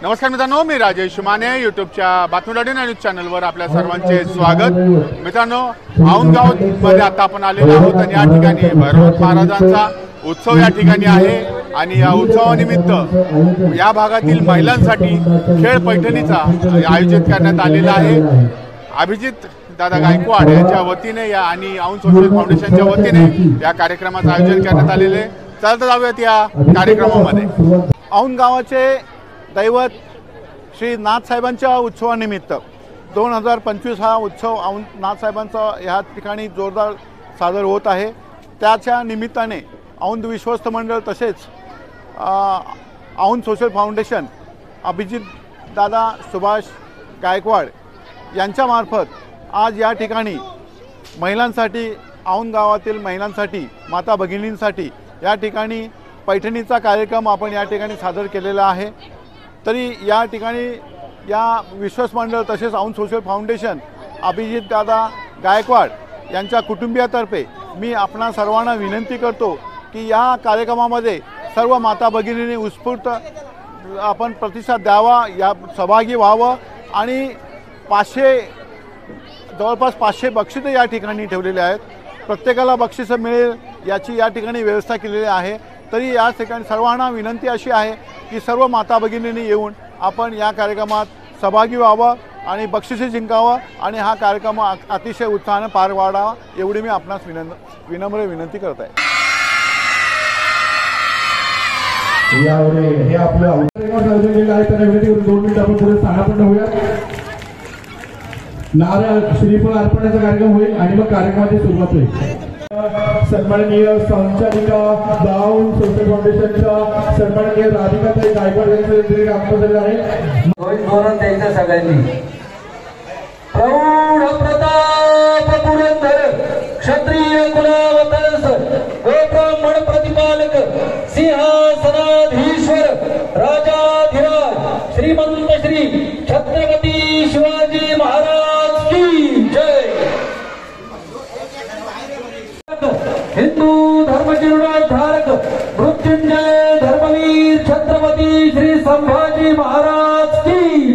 नमस्कार मित्रांनो, मी राजेश माने यूट्यूबच्या बातमीदारी न्यूज चॅनलवर आपल्या सर्वांचे स्वागत। मित्रांनो, औंधगाव मध्ये आता आपण आलेलो आहोत आणि या ठिकाणी भैरवनाथ महाराजांचा उत्सव या ठिकाणी आहे आणि या उत्सवानिमित्त या भागातील महिलांसाठी खेळ पैठणीचा आयोजित करण्यात आलेला आहे। अभिजित दादा गायकवाड यांच्या वतीने या आणि औंध सोशल फाउंडेशनच्या वतीने या कार्यक्रमाचे आयोजन करण्यात आलेले। चला जाऊयात या कार्यक्रमामध्ये। औंध गावाचे दैवत श्री नाथसाहेबांच्या उत्सवानिमित्त 2025 हा उत्सव औंध नाथसाहेबांचा ह्या ठिकाणी जोरदार सादर होत आहे। त्याच्या निमित्ताने औंध विश्वस्त मंडळ तसेच औंध सोशल फाउंडेशन अभिजित दादा सुभाष गायकवाड यांच्यामार्फत आज या ठिकाणी महिलांसाठी, औंध गावातील महिलांसाठी, माता भगिनींसाठी या ठिकाणी पैठणीचा कार्यक्रम आपण या ठिकाणी सादर केलेला आहे। तरी या ठिकाणी या विश्वस्त मंडळ तसेच औंध सोशल फाउंडेशन अभिजित दादा गायकवाड यांच्या कुटुंबियातर्फे मी आपणा सर्वांना विनंती करतो की या कार्यक्रमामध्ये सर्व माता भगिनींनी उत्स्फूर्त आपण प्रतिसाद द्यावा, या सहभागी व्हावं आणि जवळपास 500 बक्षिसे या ठिकाणी ठेवलेले आहेत। प्रत्येकाला बक्षिसं मिळेल याची या ठिकाणी व्यवस्था केलेली आहे। तरी या ठिकाणी सर्वांना विनंती अशी आहे की सर्व माता भगिनींनी येऊन आपण या कार्यक्रमात सहभागी व्हावं आणि बक्षिसे जिंकावं आणि हा कार्यक्रम अतिशय उत्साहाने पार पाडावा एवढी मी आपणास विनम्र विनंती करत आहे। हे आपलं 2 मिनिट आपण पुढे स्थानापन्न होऊया। नारळ श्रीफळ अर्पणाचा कार्यक्रम होईल आणि मग कार्यक्रमाची सुरुवात होईल। सन्माननीय संचालिका औंध सोशल फाउंडेशनच्या सन्माननीय राधिकाताई गायकवाड यांचे काम झाले आहे। धोरण द्यायचं सगळ्यांनी। प्रौढ प्रताप पुरंदर क्षत्रिय कुलावतंस गोब्राह्मण प्रतिपालक सिंहासनाधीश्वर राजाधिराज श्रीमंत श्री छत्रपती शिवाजी महाराज की जय। हिंदू धर्मजीर्णोद्धारक मृत्युंजय धर्मवीर छत्रपती श्री संभाजी महाराज की।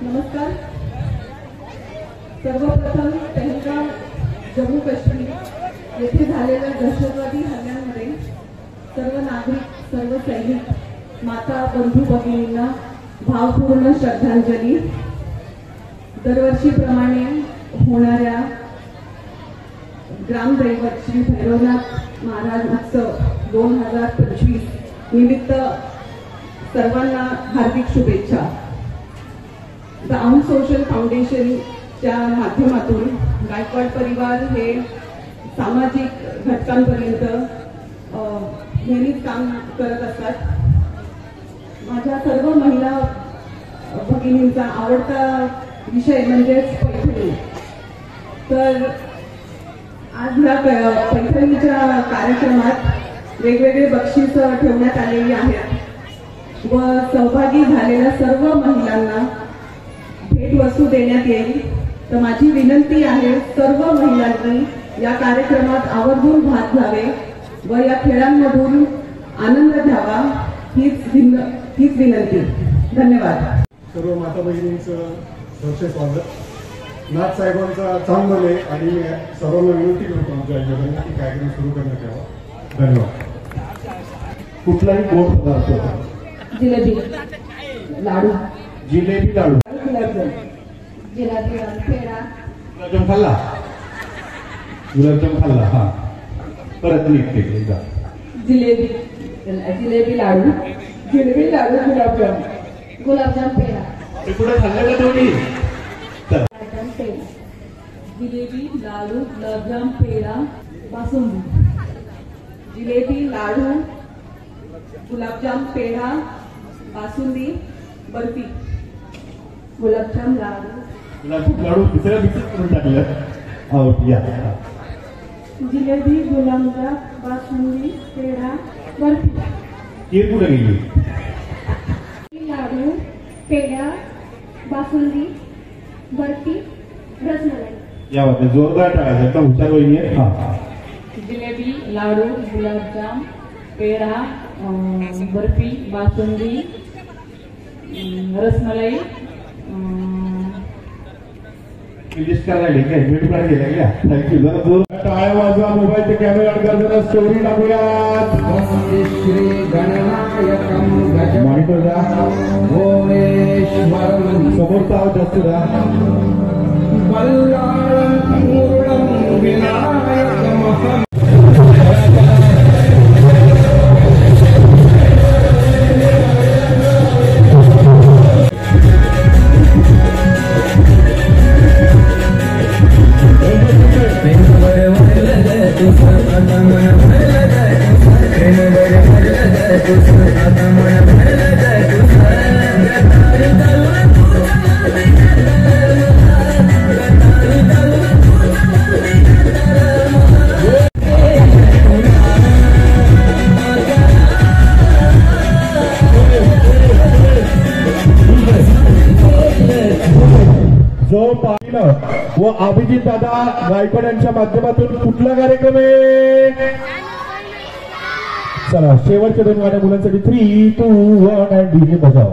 नमस्कार। सर्वप्रथम पहलगाम जम्मू काश्मीर येथे झालेल्या दहशतवादी हल्ल्यामध्ये सर्व नागरिक, सर्व सैनिक, माता बंधू भगिनींना भावपूर्ण श्रद्धांजली। दरवर्षीप्रमाणे होणाऱ्या ग्रामदैवत श्री भैरवनाथ महाराज उत्सव 2025 निमित्त सर्वांना हार्दिक शुभेच्छा। औंध सोशल फाउंडेशनच्या माध्यमातून गायकवाड परिवार हे सामाजिक घटकांपर्यंत नेहमीच काम करत असतात। माझ्या सर्व महिला भगिनींचा आवडता विषय म्हणजेच पैठणी। तर आज ह्या पैठणीच्या कार्यक्रमात वेगवेगळे बक्षीस ठेवण्यात आलेली आहेत व सहभागी झालेल्या सर्व महिलांना भेटवस्तू देण्यात येईल। तर माझी विनंती आहे सर्व महिलांनी या कार्यक्रमात आवर्जून भाग घ्यावे व या खेळांमधून आनंद घ्यावा हीच विनंती। धन्यवाद। सर्व माता भगिनींचं सहर्ष स्वागत। नाथसाहेबांचा चांगले आणि सर्वांना विनंती करतो आमच्या की कार्यक्रम सुरू करण्यात यावा। धन्यवाद। कुठलाही गोड पदार्थ, जिलेबी लाडू, जिलेबी लाडू, जिलेबी पेढा, गुलाबजाम खाल्ला, गुलाबजाम खाल्ला, हा परत निघते जिलेबी लाडू, गुलाबजाम पेढा, ते पुढे खाल्लं का दोन्ही? जिलेबी लाडू गुलाबजाम पेढा बासुंदी जिलेबी लाडू गुलाबजाम पेढा बासुंदी बर्फी गुलाबजाम लाडू दुसऱ्या मिक्स करून टाकलं आउट या जिलेबी गुलाबजाम बासुंदी पेढा बर्फी खीर कुठे गेली लाडू पेढा बासुंदी बर्फी रसमलाई या वाटतं जोरदार टाळा एकदम हुशार वहिनी आहे हा जिलेबी लाडू गुलाबजाम पेढा बर्फी बासुंदी रसमलाई लिस्ट करायला काय भेट करायला गेला क्या थँक्यू जरा जोर टाळ्या वाजवा मोबाईलचे कॅमेरे ऑन कर जरा स्टोरी टाकूयात श्री गणनायकं गज मॉनिटर द्या भुवनेश्वरं समोरचा आवाज जास्त द्या बल्लाळं पूर्णं विनायकमहं जो पाहिलं व अभिजित दादा गायकवाड यांच्या माध्यमातून कुठला कार्यक्रम आहे चला शेवटच्या 2 गाण्या मुलांसाठी 3, 2, 1 आणि डीजे बजाव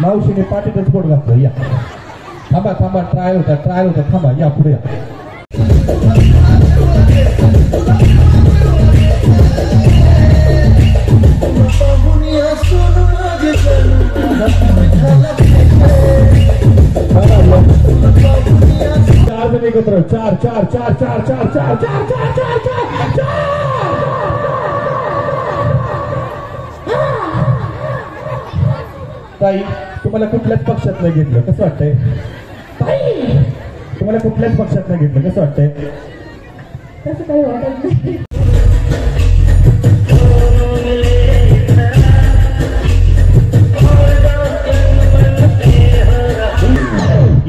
मावशीने पाठीतच बोट घातलं या थांबा थांबा ट्राय होता थांबा या पुढे या चार जण एकत्र चार ताई तुम्हाला कुठल्याच पक्षात नाही घेतलं कसं वाटतंय ताई तुम्हाला कुठल्याच पक्षात नाही घेतलं कसं वाटतंय तसं काही वाटत नाही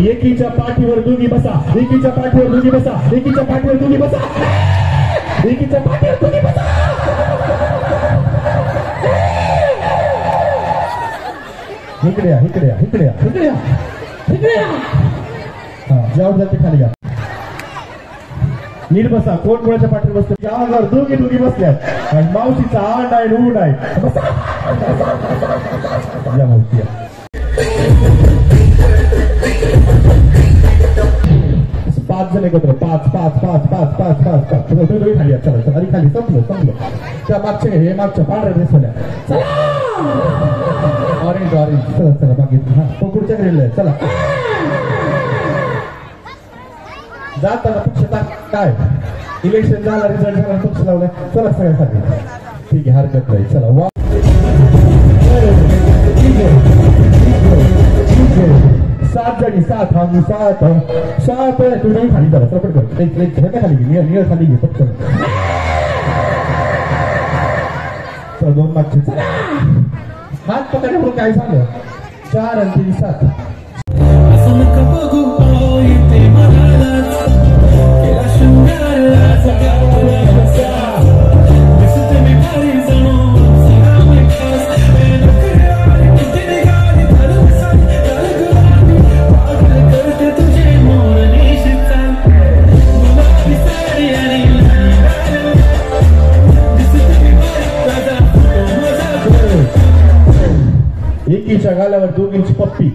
एकीच्या पाठीवर दोघी बसा एकीच्या पाठीवर दोघी बसा एकीच्या पाठीवर दोघी बसा एकीच्या पाठीवर दोघी बसा इकडे या हा जाऊ जाते खाली या नीट बसा कोण कोणाच्या पाठीवर बसतो या अंगावर दोघी बसल्यात आणि मावशीचा आण आहे ऊन आहे बसा या मावशी या पाच जण एकत्र पाच खाली चला खाली संपलं त्या मागच्या हे मागच्या पांढऱ्या ड्रेसवाल्या चला ऑरेंज चला बाकी हा तो पुढच्या गेलेला आहे चला जाताना पक्षाचा काय इलेक्शन झाला रिझल्ट झाला पक्ष लावलाय चला सगळ्यासाठी ठीक आहे हरकत नाही चला वा सात जणी सात हा मी सात सात तुम्ही खाली झाला प्रकट कर खाली घे निळ खाली घे पटकन चला दोन मागचे चला हात पकडल्यावर काय झालं 4 आणि 3 7 एकीच्या गालावर 2 इंच पप्पी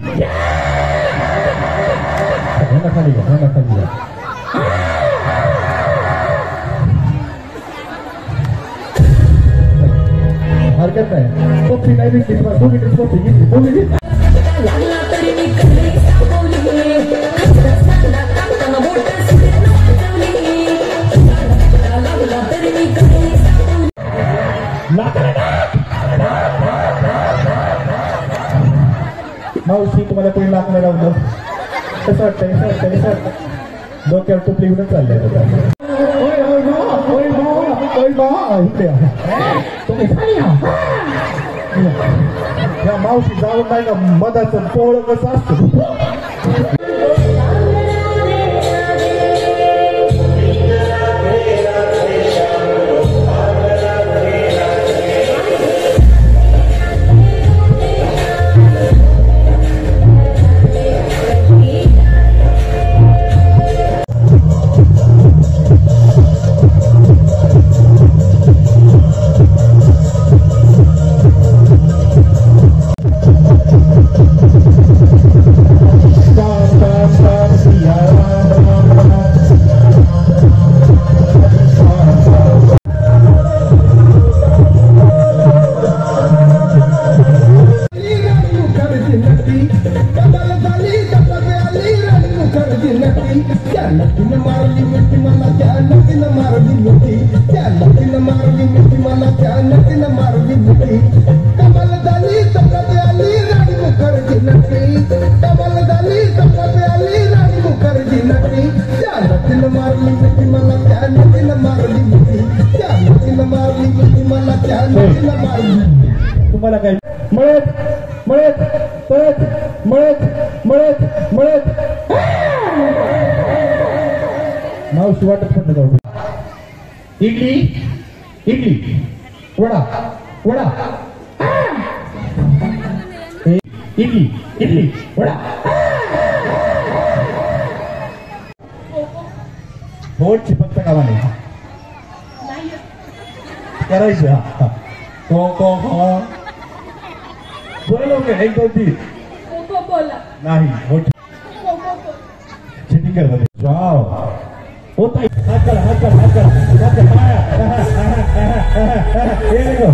खाली घ्या खाली घ्या हरकत नाही पप्पी नाही भेटली तुला 2 इंच पप्पी घेतली 2 मिनिट मावशी तुम्हाला कोणी लागणार लावलं कसं वाटतं डोक्यावर टोपली घेऊन चाललंय या मावशी जाऊन नाही का मधाचं पोळ कसं असतं तुम्हाला काय मळत मळत परत मळत मळत मळत मावशी वाटत पडलं जाऊ इडली इडली वडा वडा इडली इडली वडा बोट चिपकता कामा नाही करायचं बोला लवकर 1 2 3 नाही बोट चिटिंग कर जाओ होता हात करा हात करा हात करा हात करा ये देखो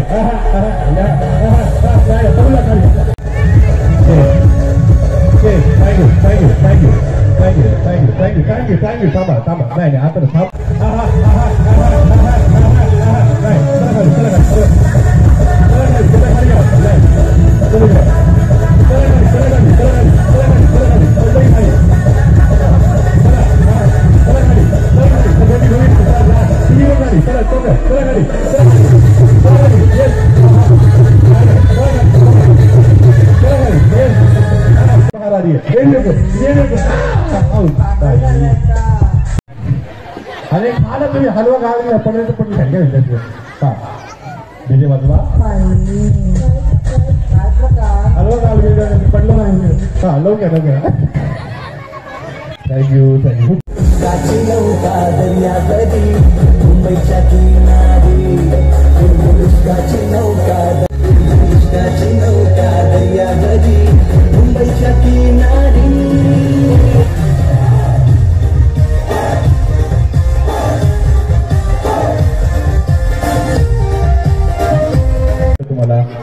थँक्यू थांबा नाही आता थांब आणि खाला तुम्ही हलवा गावी पडलं पण सांगा त्याचे बाजूला हलवा गावी पडलं नाही हा लवकर थँक्यू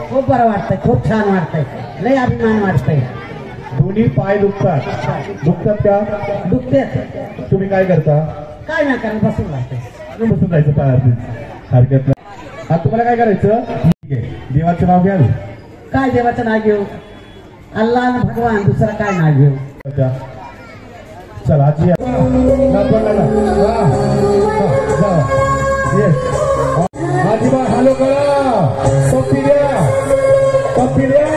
खूप बरं वाटतंय खूप छान वाटतंय लय अभिमान वाटतंय दोन्ही पाय दुखतात का? दुखते तुम्ही काय करता? काय नाही कारण बसून राहते. बसून जायचं पायावरती हरकत नाही. आता तुम्हाला काय करायचं? ठीक आहे, देवाचं नाव घ्याल. काय देवाचं नाव घेऊ? अल्लाह आणि भगवान, दुसरं काय नाव घेऊ? चला आजी आजीबा हॅलो करा. पप्पी द्या, पप्पी द्या.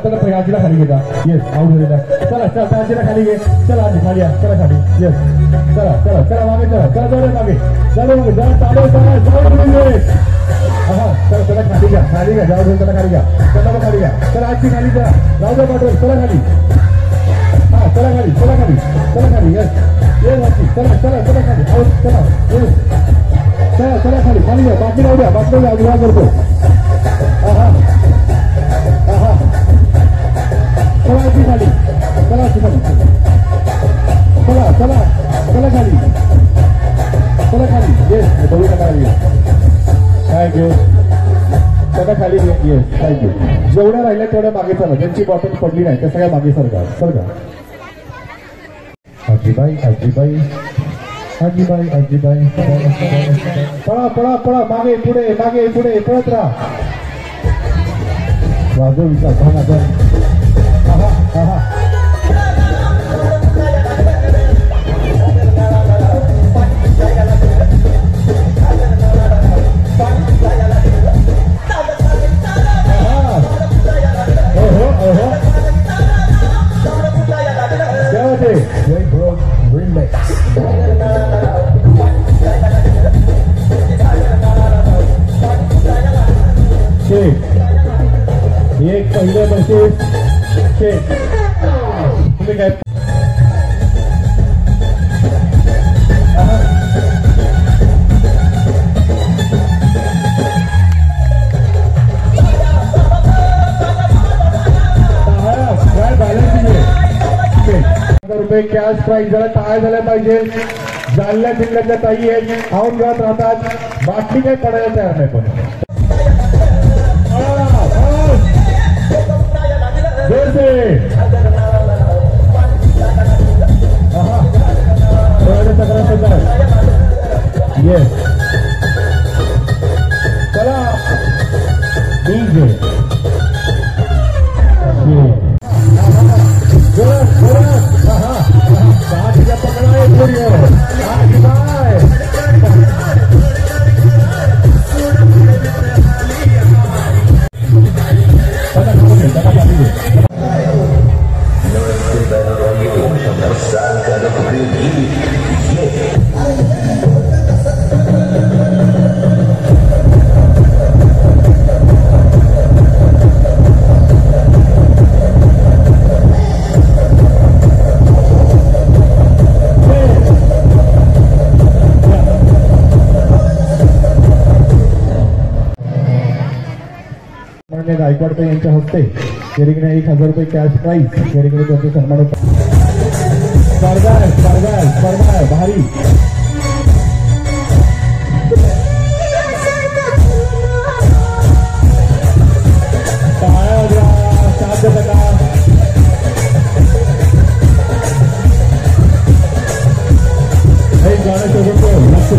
चला पहिला आजीला खाली घेता. येस आऊट झालेला. चला चला आजीला खाली घे. चला आजी खाली या. चला खाली. येस चला चला चला मागे चला. चला जाऊ मागे. चला मागे जा. चालू चला जाऊ. हा चला चला खाली घ्या. खाली घ्या. जाऊ चला खाली घ्या. चला खाली घ्या. चला आजी खाली चला. जाऊ दे पाठवून. चला खाली. हा चला खाली. चला खाली. चला खाली. येस येस आजी. चला चला चला खाली. आऊट चला. येस चला चला खाली. खाली घ्या. बाकी राहू द्या. बाकी राहू द्या. करतो. हा हा हा चला आजी खाली. चला आजी खाली. चला चला चला खाली. चला खाली. येस बघू नका खाली. थँक्यू. चला खाली. Yes thank you. जेवढ्या राहिल्या तेवढ्या मागे चला. ज्यांची बॉटल पडली नाही त्या सगळ्या मागे सरका. सरका. आजीबाई आजीबाई आजीबाई आजीबाई. पळा पळा पळा. मागे पुढे मागे पुढे पळत राहा. वाजव विचार भागा जर. हा हा एक पहिल्या बसेस शेत. तुम्ही काय रुपये कॅश प्राईज. जरा टाळ्या झाल्या पाहिजे. जालन्या जिल्ह्यातल्या ताई आहेत. औरंगाबाद राहतात. बाटली काही पडायला तयार नाही. पण येस चला डीजे. पकड़ा है पूरी मान्य गायकवाड यांच्या हस्ते या ठिकाणी 1000 रुपये कॅश प्राईज या ठिकाणी त्यांचे सन्मान होता. स्पर्धा आहे भारी. गाणं शोधतो लक्ष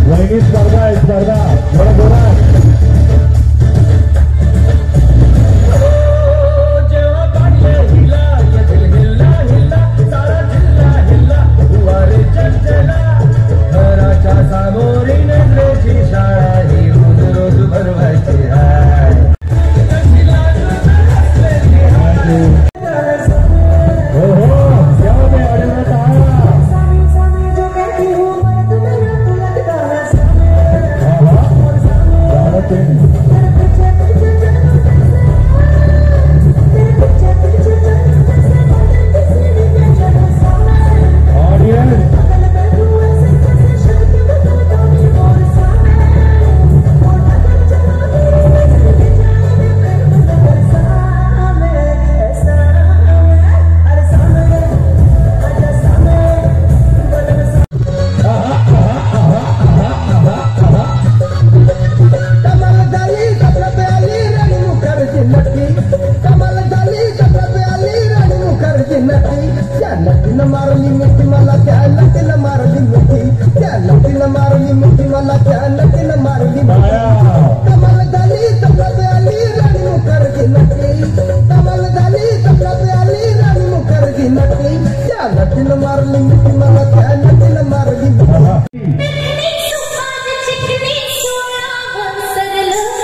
वहिनी स्पर्धा आहे. स्पर्धा बरोबर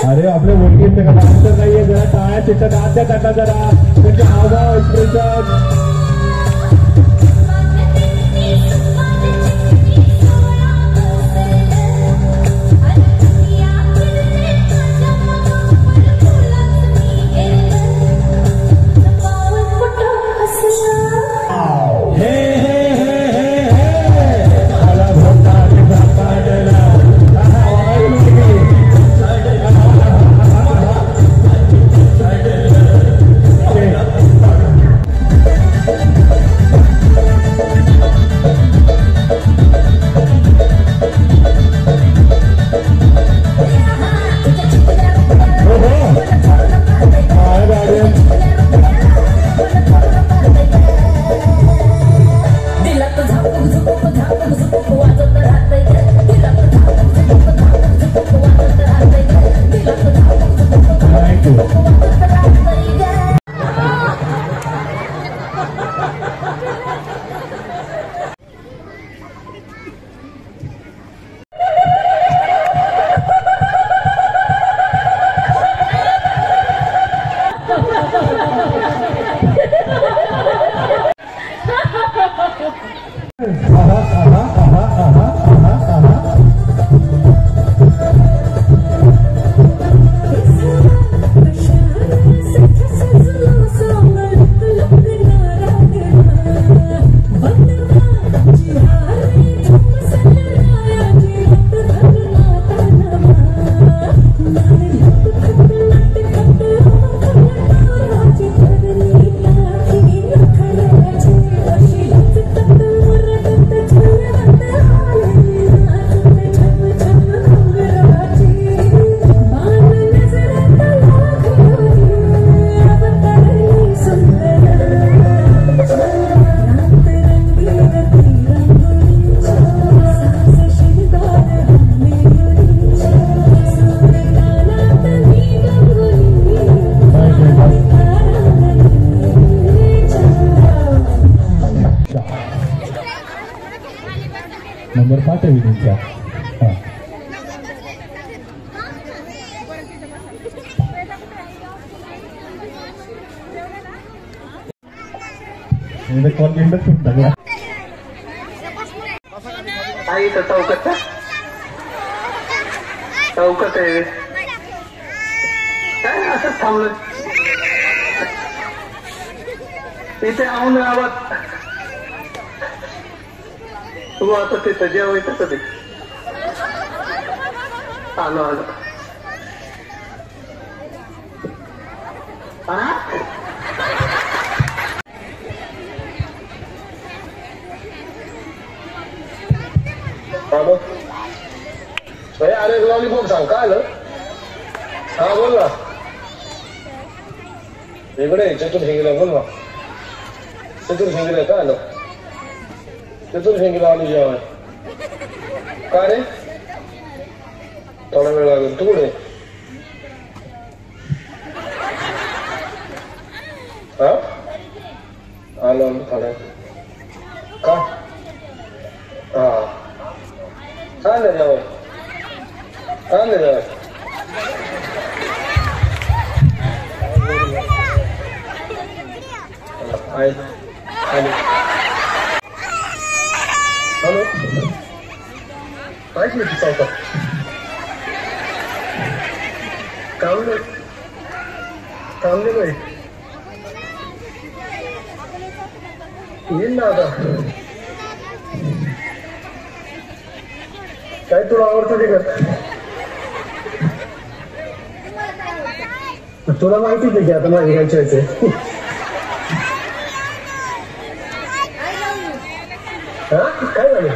अरे आपल्या मुलगीचे का डान्सर नाहीये. जरा टाळ्या चिट्टा दात्या टाका जरा त्यांचे हावभाव एक्सप्रेशन. नंबर 5 आहे विनींचा. हा कॉल एंडच करून टाकला. आई तर चौकत आहे काय असंच थांबलं इथे आऊन आवाज तू आता तिथं जेवायचं कधी आलो आलो हॅलो अरे लॉलीपॉप सांग काय आलं. हा बोल ना इकडे चतुर्शिंगीला बोल ना. चतुर्शिंगीला काय आलं. चतुर्शिंगीला आलो जेवण का रे थोडा वेळ लागेल. तू कुठे हा आलो थोडा का हा काय नाही जावं काय नाही जावं हॅलो ऐक ना चौकात कामले बाई येईल ना आता काय तुला आवडतं ते कर. तुला माहितीच आहे की आता माझी काय चॉईस आहे. हा काय झालं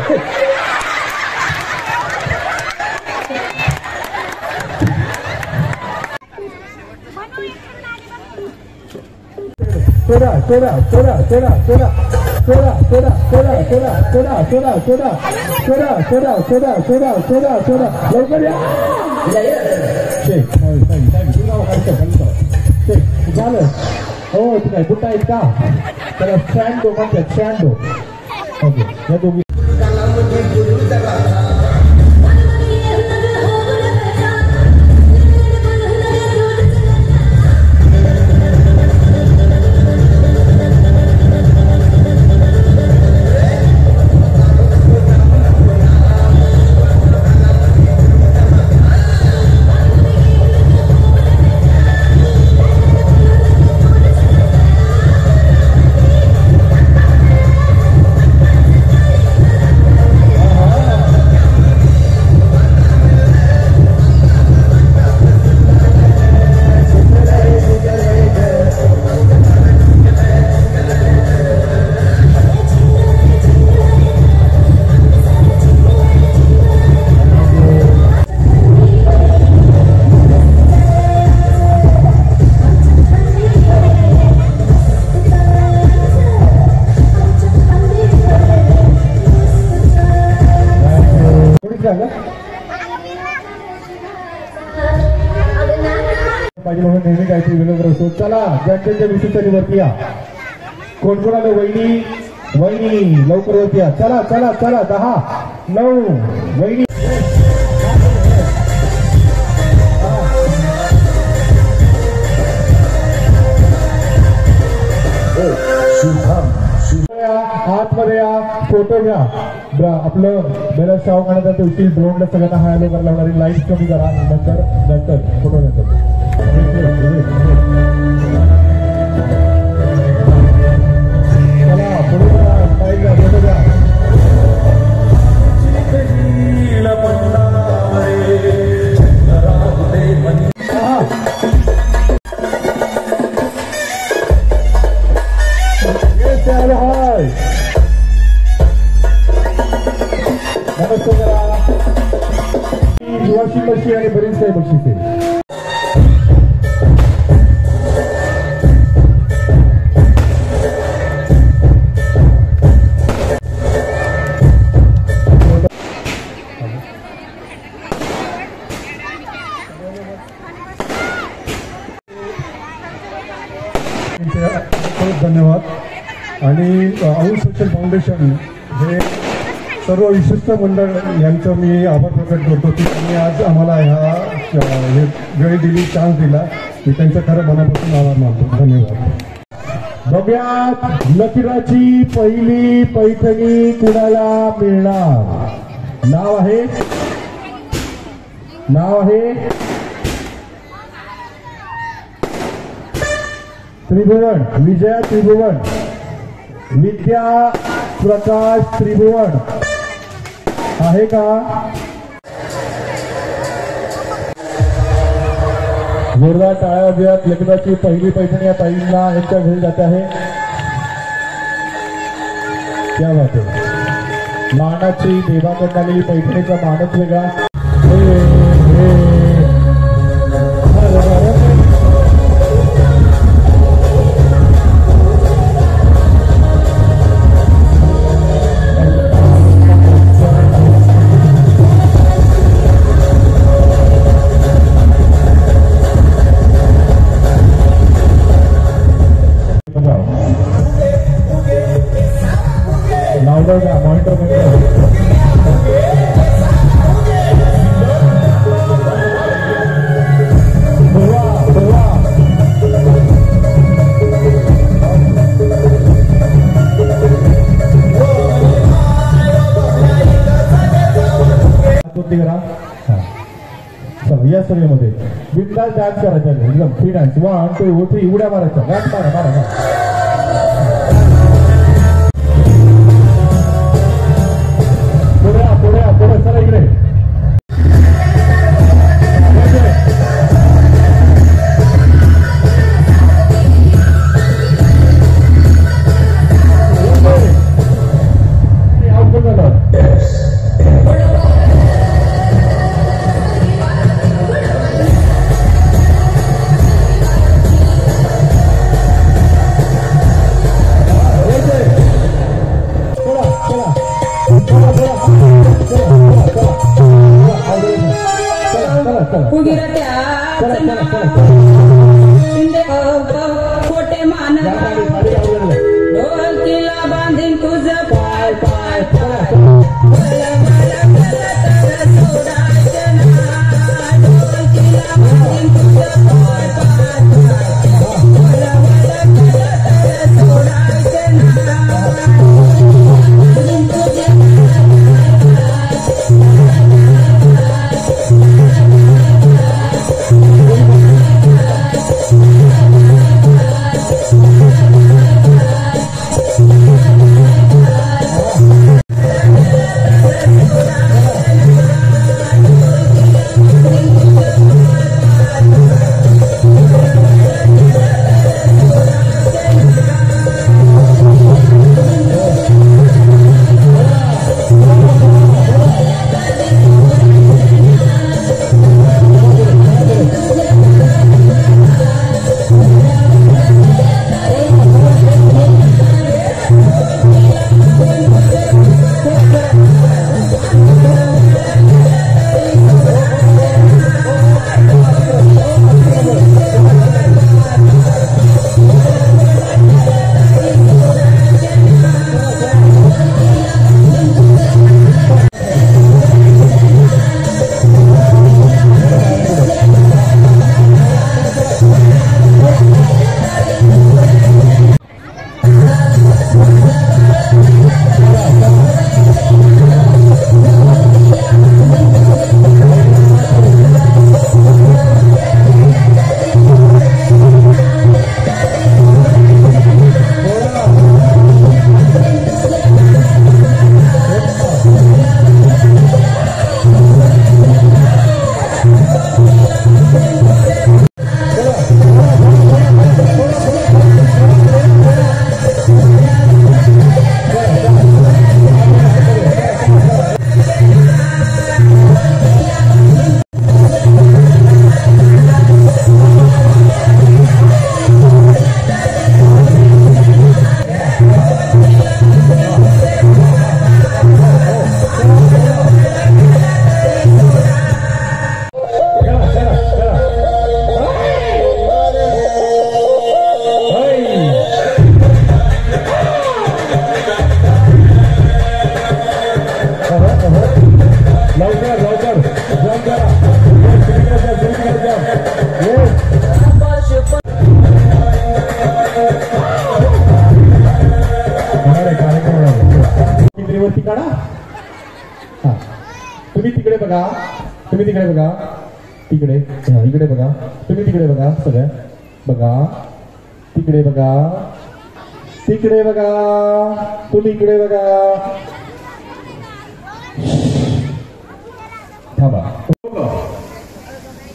सोडा सोडा सोडा सोडा सोडा सोडा सोडा सोडा सोडा सोडा सोडा सोडा सोडा सोडा सोडा सोडा सोडा सोडा लवकर या. झालं हो तू काय बुट्टा आहेत का त्याला स्टँडो म्हणतात स्टँडो. ओके या दोघी पाहिजे म्हणून नेहमी काहीतरी विनोद असतो. चला ज्यांच्या विषय वरती या. कोण कोण आलं वहिनी वहिनी लवकर वरती या. चला चला चला 10 9 वहिनी आतमध्ये या. फोटो घ्या. आपलं बॅलन्स शाव काढायचा दिवशी ड्रोनला सगळ्यांना हाय लोक लावणारी लाईट कमी करा. नंतर फोटो नंतर चला पुढे फोटो घ्या. वॉशिंग मशीन आणि बरीच काही बक्षिसे. धन्यवाद. आणि औष सोशल फाउंडेशन हे सर्व विशिष्ट मंडळ यांचं मी आभार प्रकट करतो की त्यांनी आज आम्हाला हे वेळ दिली, चान्स दिला. मी त्यांचं खरं मनापासून आभार मानतो. धन्यवाद. बघ्यात लकीराची पहिली पैठणी कुणाला मिळणार? नाव आहे त्रिभुवन, विजया त्रिभुवन, विद्या प्रकाश त्रिभुवन आहे का? जोरदार टाळ्या वाजवूयात. लग्नाची पहिली पैठणी या ताईंना यांच्या घरी जाते आहे. क्या बात आहे. मानाची देवाकडून आलेली पैठणीचा मानच वेगळा. या सगळ्यामध्ये बिंदास डान्स करायचा एकदम फ्री डान्स. 1 2 3 उड्या मारायचा. मारा. पुढे चला इकडे. बघा, तुम्ही तिकडे बघा, तिकडे इकडे बघा, तुम्ही तिकडे बघा, सगळं बघा, तिकडे बघा, तिकडे बघा, तुम्ही इकडे बघा. थांबा.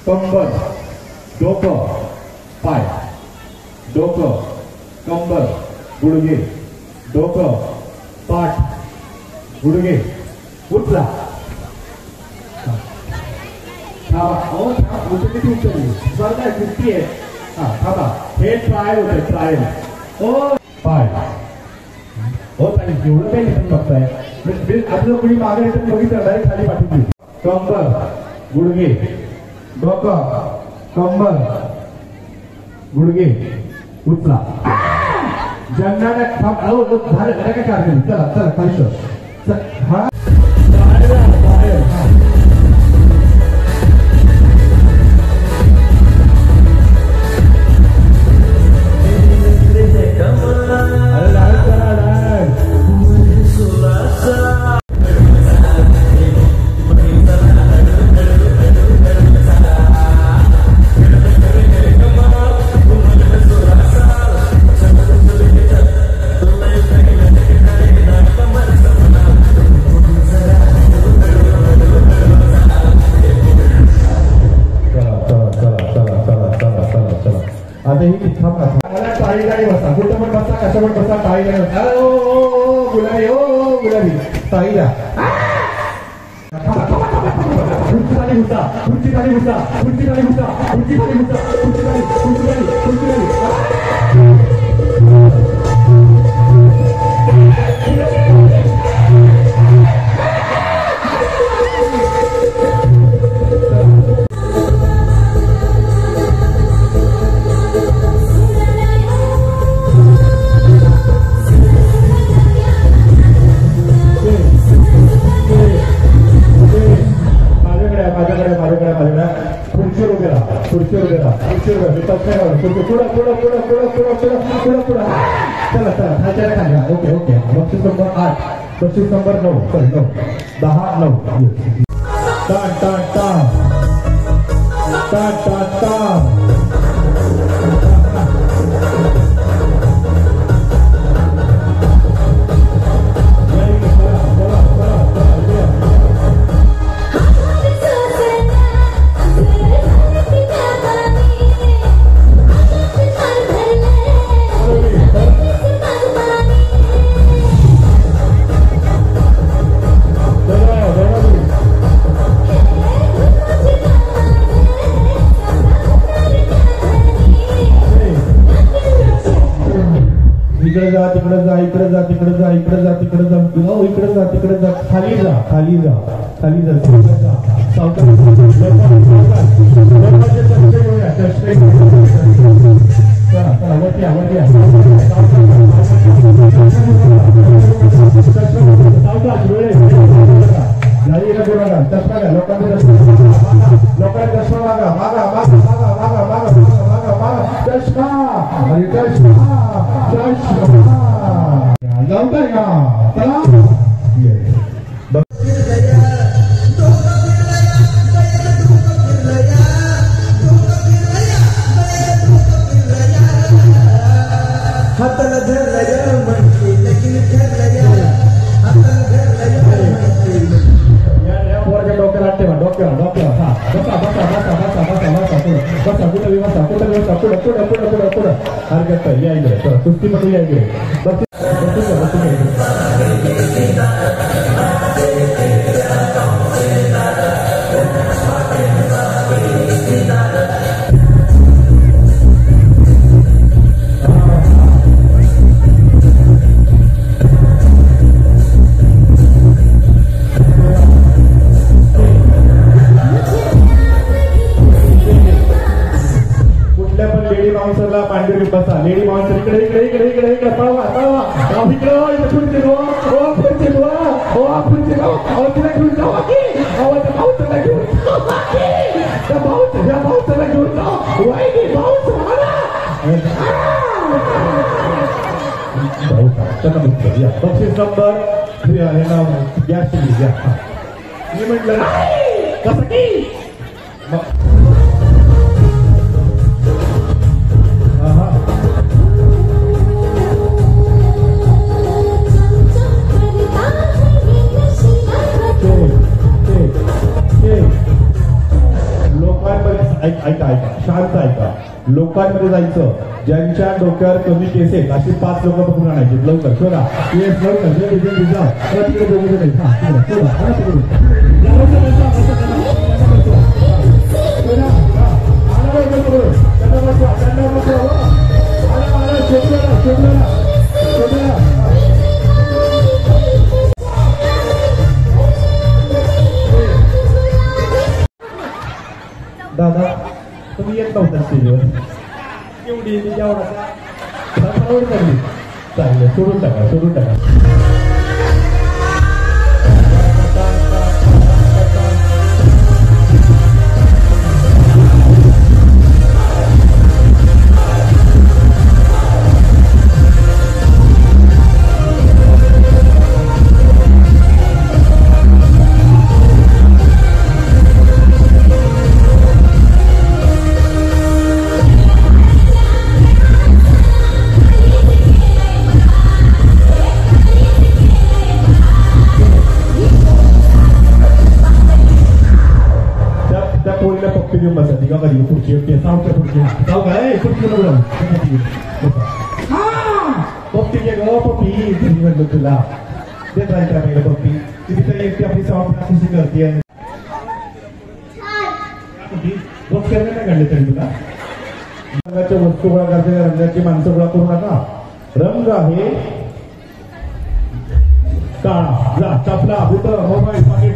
कंबर, डोकं, पाय, डोकं, कंबर, गुडघे, डोकं, पाठ, गुडघे, उचला. थांबा. उचलली उचलली स्पर्धा कुस्ती आहे. थांबा. हे ट्रायल होते, ट्रायल. पाय हो चालेल, जेवढं काही नाही बघताय आपलं कुणी मागे येतं बघितलं डायरेक्ट खाली पाठवली. कंबर, गुडघे, डोकं, कंबर, गुडघे, उचला. ज्यांना झालं काय काढले. चला चला खाली. हा टाळी बसा, कुठं पण बसा, कसं पण बसा, टाळी बसा. ओ गुलाबी, ओ गुलाबी, टाळी द्या. खुर्ची खाली घुसा, खुर्ची खाली घुसा, खुर्ची खाली घुसा, खुर्ची खाली घुसा, खुर्ची खाली, खुर्ची खाली, खुर्ची खाली. Okay okay. बक्षीस नंबर 8, बक्षीस नंबर 9, सॉरी 9, 10, 9. टाण टाण टाण टाण टाण टाण. इकडे जा, तिकडे जा, इकडे जा, तिकडे जा, इकडे जा, तिकडे जा, इकडे जा, तिकडे जा, खाली जा, खाली जा, खाली जा, सावकाश. चला वरती या, वरती या. सावकाश वेळे नाही करू नका. चष्मा घ्या, लोकांना चष्मा मागा, मागा मागा मागा मागा मागा मागा मागा चष्मा. अरे चष्मा चष्मा लवकर घ्या. चला हाताला धरलं म्हणते लगीन ठरलं. डोक्याला ठेवा, डोक्याला डोक्याला. हा बसा बसा बसा बसा बसा बसा बसा बसा कुठं बसा कुठं बसा पुढं पुढं पुढं पुढं पुढं. हरकत नाही, या इकडे कुस्तीमध्ये या इकडे. पांढरी बसा. लेडी बाउन्सर इकडे इकडे इकडे इकडे इकडे पळवा पळवा. इकडे पुढचे लो, ओ पुढचे लो, ओ पुढचे लो. तिला घेऊन जाऊ की भाऊला घेऊन त्या भाऊला घेऊन जाऊ. वाईट भाऊच या. बक्षीस नंबर गॅस मी म्हटलं कसं की ऐका शांत ऐका. लोकांमध्ये जायचं ज्यांच्या डोक्यावर कमी केस आहेत अशी 5 लोक पकडून आणायची. लवकर शोधा. दादा तुम्ही येत नव्हता स्टेजवर. एवढी एवढा चांगलं सोडून टाका. तुला देत राहायचं पप्पी तिथे एकटी आपली समाप्ती करते. बघ नाही काढले तरी तुला रंगाच्या वस्तू गोळा करते. रंगाची माणसं गोळा करू नका. रंग आहे काळा. जा चपला बुट मोबाईल पाकिट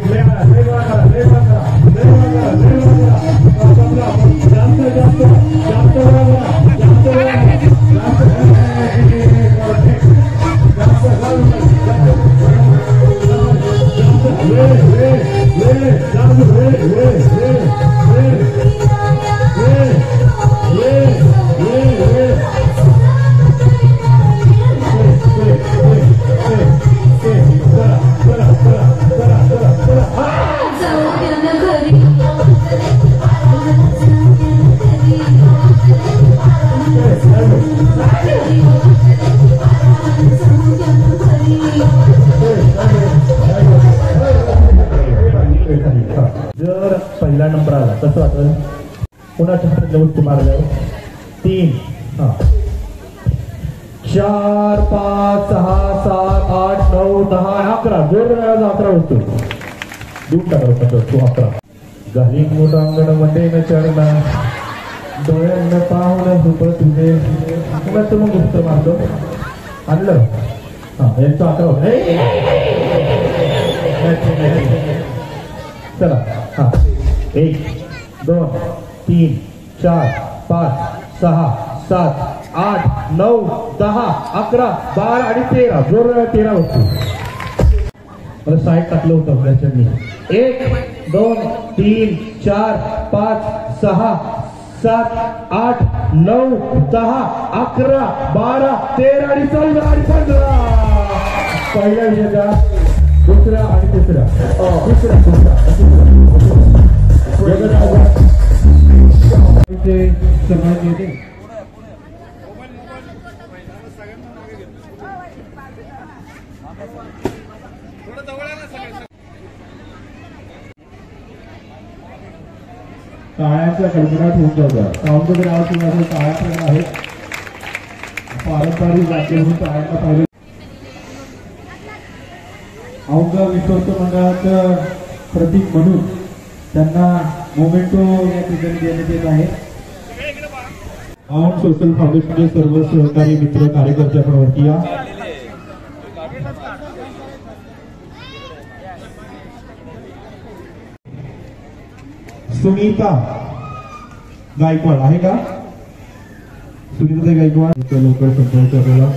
जर पहिला नंबर आला कसं वाटेल. कोणाच्या हातातल्या वस्तू मारल्यावर 3 4 5 6 7 8 9 10 11 जोर 11 वस्तू देऊन टाका. वस्तू 11 झाली. मोठं अंगण मध्ये चढला डोळ्यांना पाहून झोपत तुझे कुणाचं मग गुप्त मारतो आणलं. यांचं 11 होतं. चला 1 2 3 4 5 6 7 8 9 10 11 12 आणि 13 जोर 13 वस्तू. मला साईड टाकलं होतं त्याच्यानी. 1 2 3 4 5 6 7 8 9 10 11 12 13 आणि 14 आणि 15. पहिल्या विषयाचा दुसरा आणि तिसरा सन्मान येते. टाळ्याच्या कडकडाट होऊन जातात. सावंत गावाची टाळ्या आहेत. पारंपरिक राज्य म्हणून टाळ्यांना पाहिजे. औंध विश्वस्त मंडळाचं प्रतीक म्हणून त्यांना मोमेंटो या ठिकाणी देण्यात येत आहे. औंध सोशल फाउंडेशनचे सर्व सहकारी मित्र कार्यकर्ते आपण वरती या. सुनीता गायकवाड आहे का? सुनीता गायकवाड लवकर संपर्क आपल्याला.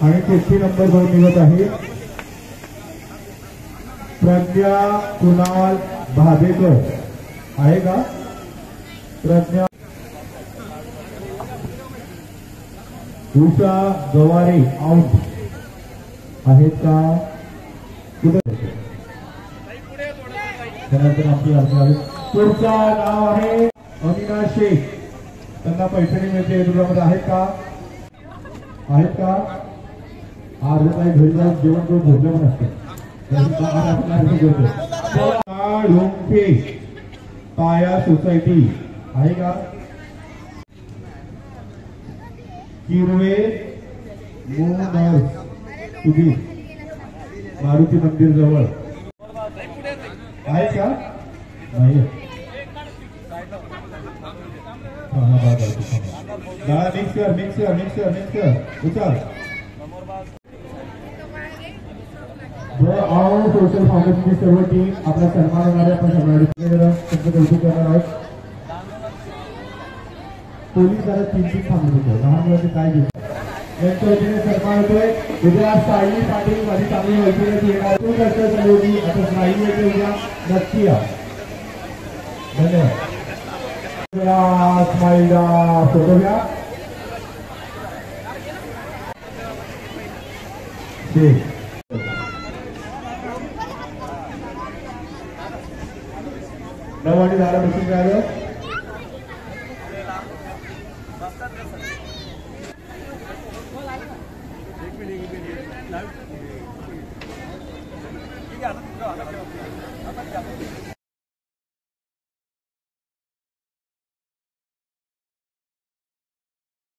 आणि 50 नंबर वर निघत आहे प्रज्ञा कुणाल भादेकर आहे का? प्रज्ञा. उषा गवारे औंध आहेत का? कुठे त्यानंतर आमची अर्ज पुढचा नाव आहे अमिना शेख. त्यांना पैठणी मिळते. तुझ्यामध्ये आहेत का? आहेत का? आज काही घरी जाऊन जेवण करून भोजन पण असतं. लोंपे पाया सोसायटी आहे का? किरवे तुम्ही मारुती मंदिर जवळ आहे का? नाही. मिक्सर उचल. सोशल फाउंडेशनची सर्व टीम आपला सन्मान होणारे आपण सगळ्यांचं कौतुक करणार आहोत. पोलीस जरा चिंतित थांबत होतो. लहान मुलांचे काय घेऊ यांच्या वतीने सन्मान होतोय. उद्या सायली पाटील माझी चांगली मैत्रिणी येणार. तू कसं चालू होती आता सायली येते उद्या नक्की या. धन्यवाद. स्माईलला फोटो घ्या. नवाडी झाला बसून राहिलं.